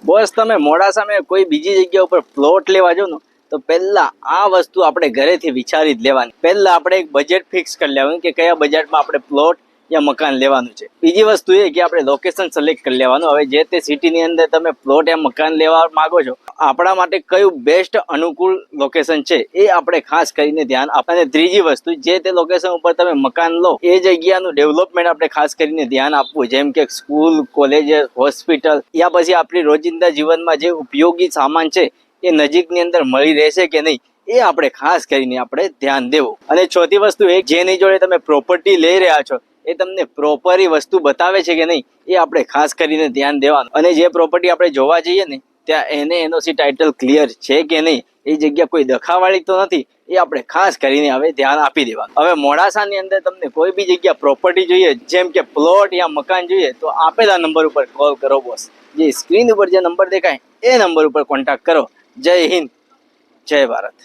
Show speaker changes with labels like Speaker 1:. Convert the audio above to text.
Speaker 1: બસ તમે મોડાસામાં કોઈ બીજી જગ્યા ઉપર પ્લોટ લેવા જો ને તો પહેલા આ વસ્તુ આપણે ઘરેથી વિચારી જ લેવાની. પહેલા આપણે એક બજેટ ફિક્સ કરી લેવાનું કે કયા બજેટમાં આપણે પ્લોટ યા મકાન લેવાનું છે. બીજી વસ્તુ એ કે આપણે લોકેશન સિલેક્ટ કરી લેવાનું. હવે જે તે સિટીની અંદર તમે પ્લોટ યા મકાન લેવા માંગો છો, આપણા માટે કયું બેસ્ટ અનુકૂળ લોકેશન છે એ આપણે ખાસ કરીને ધ્યાન આપવાનું. અને ત્રીજી વસ્તુ, જે તે લોકેશન ઉપર તમે મકાન લો એ જગ્યાનું ડેવલપમેન્ટ આપણે ખાસ કરીને ધ્યાન આપવું. જેમ કે સ્કૂલ, કોલેજ, હોસ્પિટલ યા પછી આપણી રોજિંદા જીવનમાં જે ઉપયોગી સામાન છે એ નજીકની અંદર મળી રહેશે કે નહીં એ આપણે ખાસ કરીને આપણે ધ્યાન દેવું. અને ચોથી વસ્તુ એ, જેની જોડે તમે પ્રોપર્ટી લઈ રહ્યા છો એ તમને પ્રોપરી વસ્તુ બતાવે છે કે નહીં એ આપણે ખાસ કરીને ધ્યાન દેવાનું. અને જે પ્રોપર્ટી આપણે જોવા જઈએ ને ત્યાં એનઓસી ટાઇટલ ક્લિયર છે કે નહીં, એ જગ્યા કોઈ દખાવાળી તો નથી, એ આપણે ખાસ કરીને હવે ધ્યાન આપી દેવાનું. હવે મોડાસાની અંદર તમને કોઈ બી જગ્યા પ્રોપર્ટી જોઈએ, જેમ કે પ્લોટ યા મકાન જોઈએ, તો આપેલા નંબર ઉપર કોલ કરો બોસ. જે સ્ક્રીન ઉપર જે નંબર દેખાય એ નંબર ઉપર કોન્ટેક્ટ કરો. જય હિન્દ, જય ભારત.